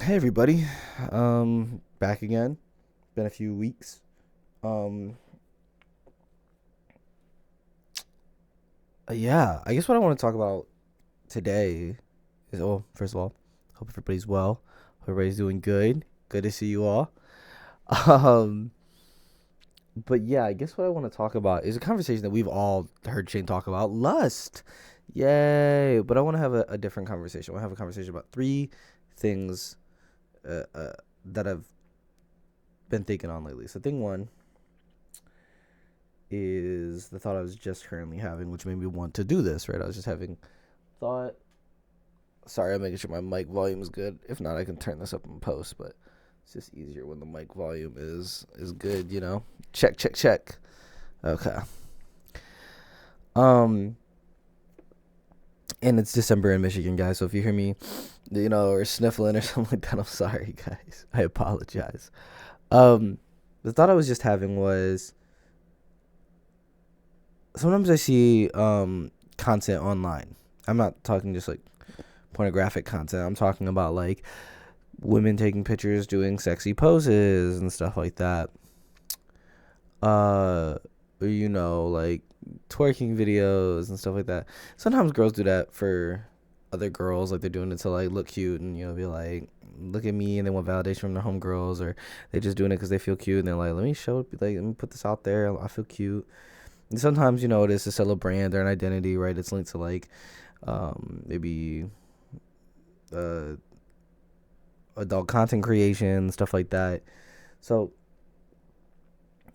Hey everybody, back again. Been a few weeks. Um, yeah, I guess what I want to talk about today is, first of all, hope everybody's well. Hope everybody's doing good. Good to see you all. Um, but yeah, I guess what I want to talk about is a conversation that we've all heard Shane talk about, lust. Yay! But I want to have a different conversation. I want to have a conversation about three things uh, uh, that I've been thinking on lately. So thing one is the thought I was just currently having, which made me want to do this, right? I was just having thought. Sorry, I'm making sure my mic volume is good. If not, I can turn this up in post, but it's just easier when the mic volume is good. Check, check, check. Okay. Um and it's December in Michigan, guys, so if you hear me, or sniffling or something like that, I'm sorry, guys. I apologize. Um the thought I was just having was sometimes I see content online. I'm not talking just like pornographic content. I'm talking about like women taking pictures doing sexy poses and stuff like that. Uh like twerking videos and stuff like that. Sometimes girls do that for other girls, like they're doing it to like look cute and be like, look at me, and they want validation from their homegirls, or they just doing it because they feel cute and they're like, let me put this out there. I feel cute. And sometimes it is to sell a brand or an identity, right? It's linked to like maybe uh, adult content creation, stuff like that. So,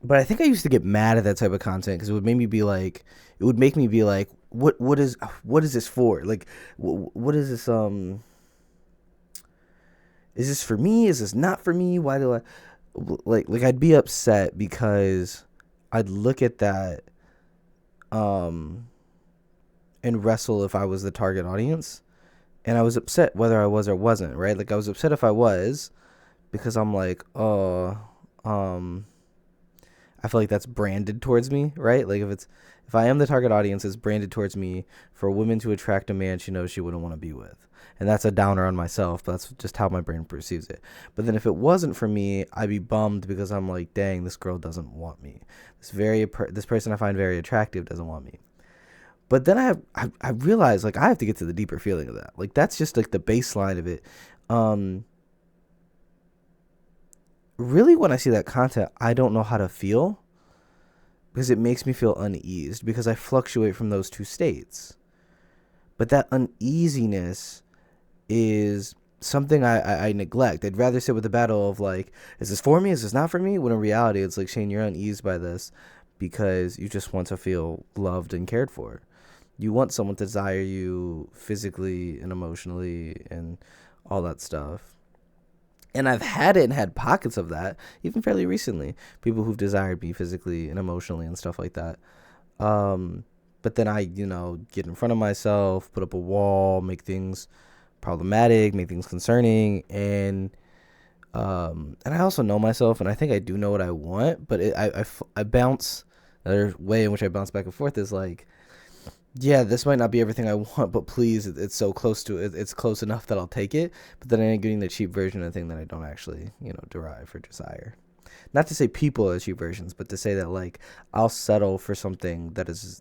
but I think I used to get mad at that type of content because it would make me be like, what is this for? Like, what is this? Is this for me? Is this not for me? Why do I like? I'd be upset because I'd look at that um and wrestle if I was the target audience. And I was upset whether I was or wasn't, right? Like I was upset if I was because I'm like, oh, um, I feel like that's branded towards me, right? Like if I am the target audience, it's branded towards me for a woman to attract a man she knows she wouldn't want to be with. And that's a downer on myself, but that's just how my brain perceives it. But then if it wasn't for me, I'd be bummed because I'm like, dang, this girl doesn't want me. This person I find very attractive doesn't want me. But then I realized like I have to get to the deeper feeling of that. Like that's just like the baseline of it. Um Really when I see that content, I don't know how to feel because it makes me feel uneased because I fluctuate from those two states. But that uneasiness is something I neglect. I'd rather sit with the battle of like, is this for me? Is this not for me? When in reality, it's like, Shane, you're uneased by this because you just want to feel loved and cared for. You want someone to desire you physically and emotionally and all that stuff. And I've had it and had pockets of that, even fairly recently. People who've desired me physically and emotionally and stuff like that. Um, but then I, get in front of myself, put up a wall, make things problematic, make things concerning, and I also know myself, and I think I do know what I want, but I bounce. Another way in which I bounce back and forth is like, yeah, this might not be everything I want, but please, it's so close to it. It's close enough that I'll take it. But then I am getting the cheap version of the thing that I don't actually, derive or desire. Not to say people are cheap versions, but to say that like I'll settle for something that is,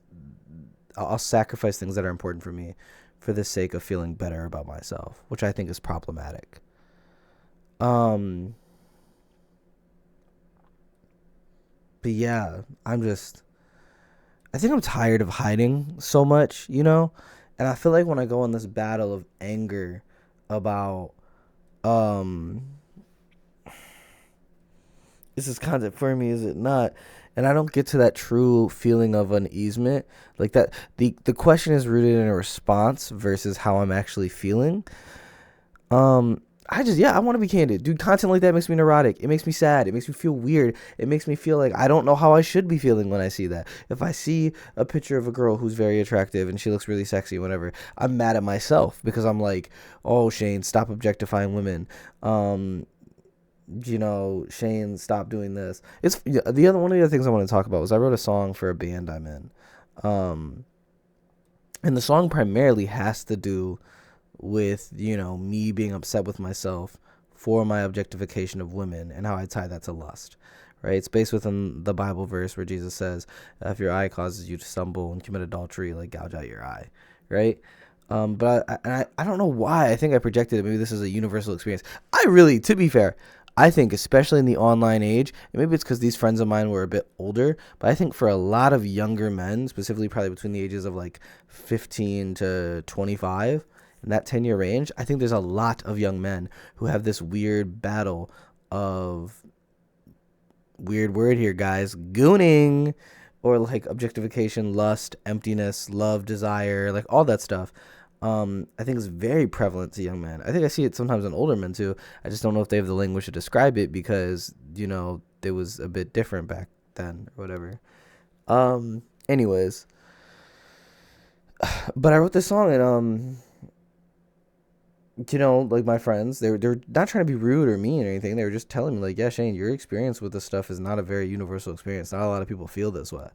I'll sacrifice things that are important for me for the sake of feeling better about myself, which I think is problematic. Um, but yeah, I think I'm tired of hiding so much, and I feel like when I go on this battle of anger about um is this content for me, is it not, and I don't get to that true feeling of uneasement, like that the question is rooted in a response versus how I'm actually feeling. um I want to be candid, dude. Content like that makes me neurotic. It makes me sad. It makes me feel weird. It makes me feel like I don't know how I should be feeling when I see that. If I see a picture of a girl who's very attractive and she looks really sexy, whatever, I'm mad at myself because I'm like, oh, Shane, stop objectifying women. Um, Shane, stop doing this. It's the other one of the other things I want to talk about was I wrote a song for a band I'm in, um, and the song primarily has to do with me being upset with myself for my objectification of women and how I tie that to lust. Right? It's based within the Bible verse where Jesus says, if your eye causes you to stumble and commit adultery, like gouge out your eye. Right? But I don't know why. I think I projected it. Maybe this is a universal experience. I really, to be fair, I think especially in the online age, and maybe it's because these friends of mine were a bit older, but I think for a lot of younger men, specifically probably between the ages of like 15 to 25, in that 10-year range, I think there's a lot of young men who have this weird battle of, weird word here, guys, gooning, or like objectification, lust, emptiness, love, desire, like all that stuff. I think it's very prevalent to young men. I think I see it sometimes in older men too. I just don't know if they have the language to describe it because, it was a bit different back then or whatever. Anyways, but I wrote this song and, like my friends, they're not trying to be rude or mean or anything. They were just telling me like, yeah, Shane, your experience with this stuff is not a very universal experience. Not a lot of people feel this way.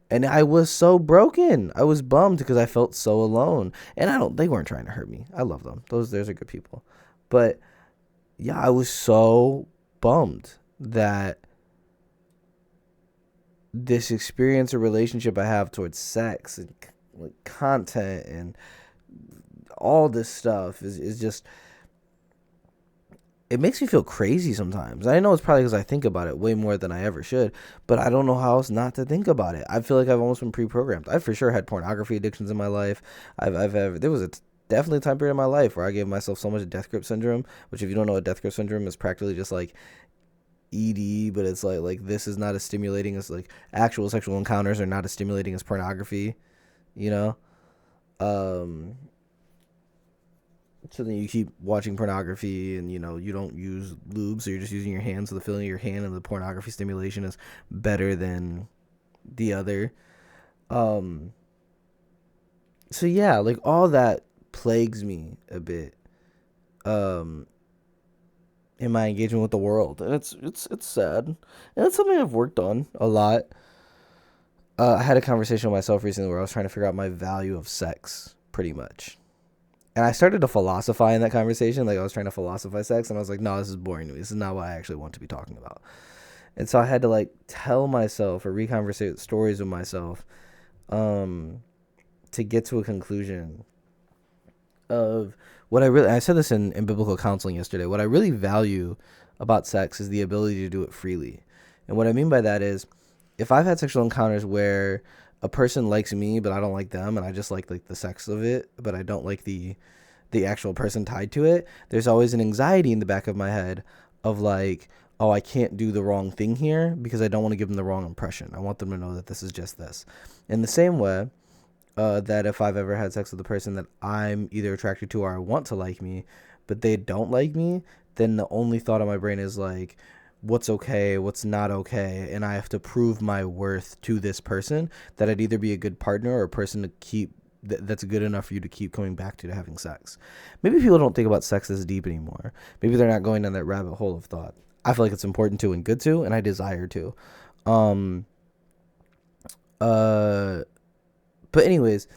And I was so broken. I was bummed because I felt so alone. And they weren't trying to hurt me. I love them. Those are good people. But yeah, I was so bummed that this experience or relationship I have towards sex and like content and all this stuff is just, it makes me feel crazy sometimes. I know it's probably because I think about it way more than I ever should, but I don't know how else not to think about it. I feel like I've almost been pre-programmed. I for sure had pornography addictions in my life. There was definitely a time period in my life where I gave myself so much death grip syndrome, which if you don't know what death grip syndrome is, practically just like ED, but it's like this is not as stimulating as like actual sexual encounters are not as stimulating as pornography, you know? So then you keep watching pornography and, you don't use lube, so you're just using your hands. So the feeling of your hand and the pornography stimulation is better than the other. So yeah, like all that plagues me a bit in my engagement with the world. And it's sad. And it's something I've worked on a lot. I had a conversation with myself recently where I was trying to figure out my value of sex, pretty much. And I started to philosophize in that conversation. Like I was trying to philosophize sex, and I was like, no, this is boring to me. This is not what I actually want to be talking about. And so I had to like tell myself or reconversate stories with myself to get to a conclusion of what I said this in biblical counseling yesterday. What I really value about sex is the ability to do it freely. And what I mean by that is if I've had sexual encounters where a person likes me, but I don't like them, and I just like the sex of it, but I don't like the actual person tied to it, there's always an anxiety in the back of my head of like, oh, I can't do the wrong thing here because I don't want to give them the wrong impression. I want them to know that this is just this. In the same way, that if I've ever had sex with a person that I'm either attracted to or I want to like me, but they don't like me, then the only thought in my brain is like, what's okay, what's not okay, and I have to prove my worth to this person that I'd either be a good partner or a person to keep that's good enough for you to keep coming back to having sex. Maybe people don't think about sex as deep anymore. Maybe they're not going down that rabbit hole of thought. I feel like it's important to and good to, and I desire to. But anyways,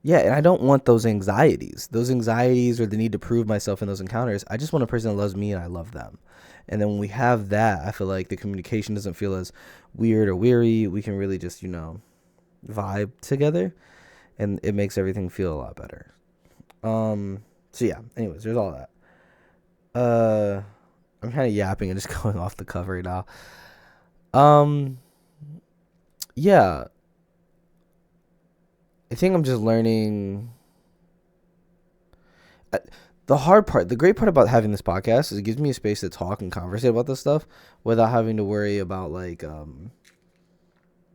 yeah, and I don't want those anxieties. Those anxieties or the need to prove myself in those encounters. I just want a person that loves me and I love them. And then when we have that, I feel like the communication doesn't feel as weird or weary. We can really just, vibe together. And it makes everything feel a lot better. So yeah, anyways, there's all that. I'm kind of yapping and just going off the cuff right now. Yeah. I think I'm just learning. The great part about having this podcast is it gives me a space to talk and conversate about this stuff without having to worry about like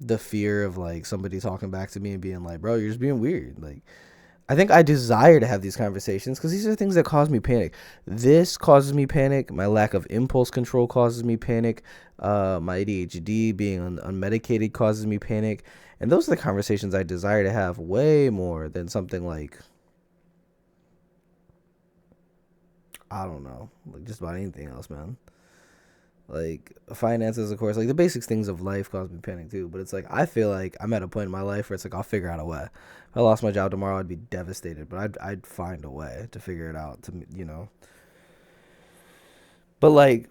the fear of like somebody talking back to me and being like, bro, you're just being weird. Like, I think I desire to have these conversations because these are things that cause me panic. This causes me panic. My lack of impulse control causes me panic. My ADHD being unmedicated causes me panic. And those are the conversations I desire to have way more than something like, I don't know, like just about anything else, man. Like finances, of course, like the basic things of life cause me panic too. But it's like, I feel like I'm at a point in my life where it's like, I'll figure out a way. If I lost my job tomorrow, I'd be devastated, but I'd find a way to figure it out to. But like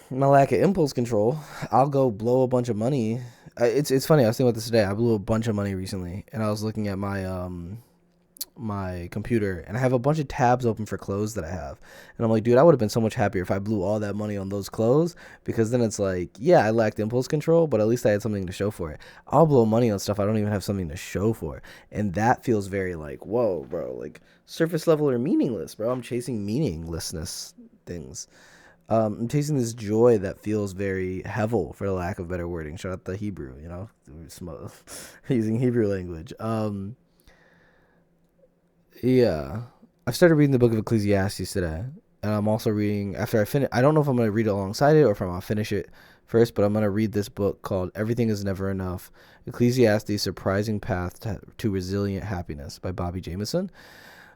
my lack of impulse control, I'll go blow a bunch of money. It's funny. I was thinking about this today. I blew a bunch of money recently, and I was looking at my computer, and I have a bunch of tabs open for clothes that I have, and I'm like, dude, I would have been so much happier if I blew all that money on those clothes, because then it's like, yeah, I lacked impulse control, but at least I had something to show for it. I'll blow money on stuff I don't even have something to show for, and that feels very like, whoa, bro, like surface level or meaningless, bro. I'm chasing meaninglessness things. I'm tasting this joy that feels very hevel, for the lack of better wording. Shout out the Hebrew, using Hebrew language. Yeah, I've started reading the book of Ecclesiastes today, and I'm also reading after I finish. I don't know if I'm gonna read it alongside it or if I'm gonna finish it first, but I'm gonna read this book called "Everything Is Never Enough: Ecclesiastes' Surprising Path to Resilient Happiness" by Bobby Jameson.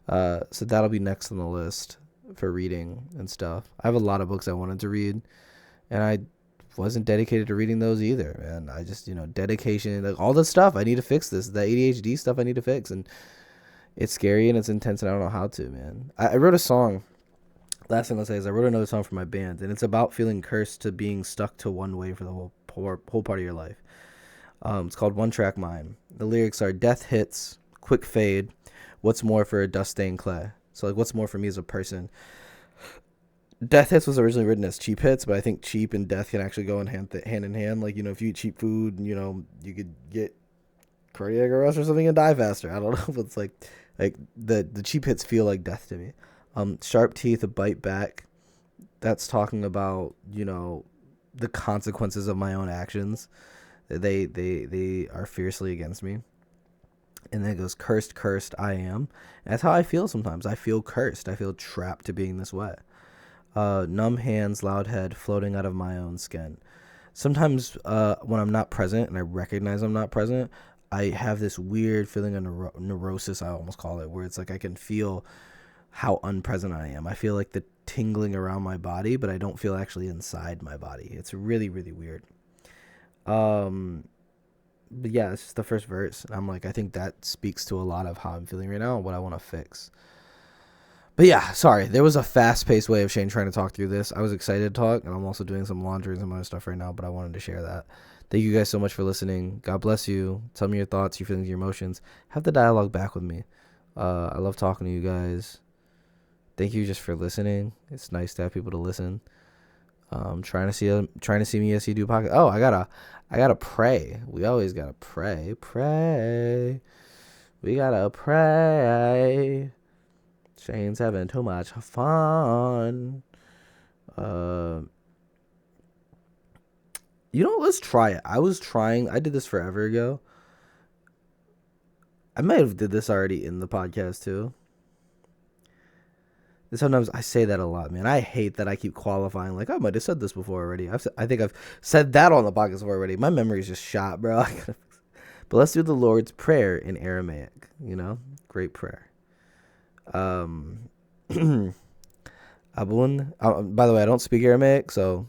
So that'll be next on the list for reading and stuff. I have a lot of books I wanted to read, and I wasn't dedicated to reading those either. And I just, dedication, like all this stuff. I need to fix this. The ADHD stuff I need to fix, and it's scary and it's intense, and I don't know how to, man. I wrote a song. Last thing I'll say is I wrote another song for my band, and it's about feeling cursed to being stuck to one way for the whole part of your life. It's called One Track Mind. The lyrics are: death hits, quick fade. What's more for a dust stained clay? So like, what's more for me as a person? Death hits was originally written as cheap hits, but I think cheap and death can actually go hand in hand. Like, if you eat cheap food, you could get cardiac arrest or something and die faster. I don't know, but it's like the cheap hits feel like death to me. Sharp teeth, a bite back. That's talking about the consequences of my own actions. They are fiercely against me. And then it goes, cursed I am. And that's how I feel sometimes. I feel cursed. I feel trapped to being this way. Numb hands, loud head, floating out of my own skin. Sometimes when I'm not present and I recognize I'm not present, I have this weird feeling of neurosis, I almost call it, where it's like I can feel how unpresent I am. I feel like the tingling around my body, but I don't feel actually inside my body. It's really, really weird. But yeah, it's just the first verse. I'm like, I think that speaks to a lot of how I'm feeling right now and what I want to fix. But yeah, sorry. There was a fast-paced way of Shane trying to talk through this. I was excited to talk, and I'm also doing some laundry and some other stuff right now, but I wanted to share that. Thank you guys so much for listening. God bless you. Tell me your thoughts, your feelings, your emotions. Have the dialogue back with me. I love talking to you guys. Thank you just for listening. It's nice to have people to listen. Trying to see me as you do podcast. Oh, I gotta pray. We always gotta pray. We gotta pray. Shane's having too much fun. Let's try it. I did this forever ago. I might have did this already in the podcast too. And sometimes I say that a lot, man. I hate that I keep qualifying. Like, I might have said this before already. I think I've said that on the podcast before already. My memory's just shot, bro. But let's do the Lord's Prayer in Aramaic. Great prayer. Abun. By the way, I don't speak Aramaic, so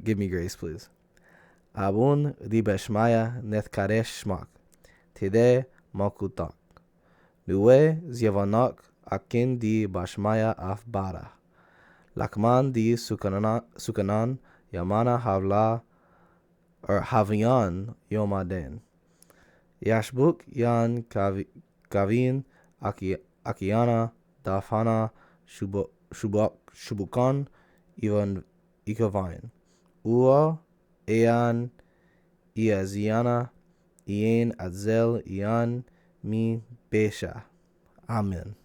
give me grace, please. Abun di beshmaya nethkaresh shmak. Tide makutak. Nuwe zyevanak akin di bashmaya afbara. Lakman di sukanan yamana havla or havian yomaden. Yashbuk yan kavin akiana dafana shubukan ivan ikavain. Ua ean iaziana ien adzel ian mi besha. Amen.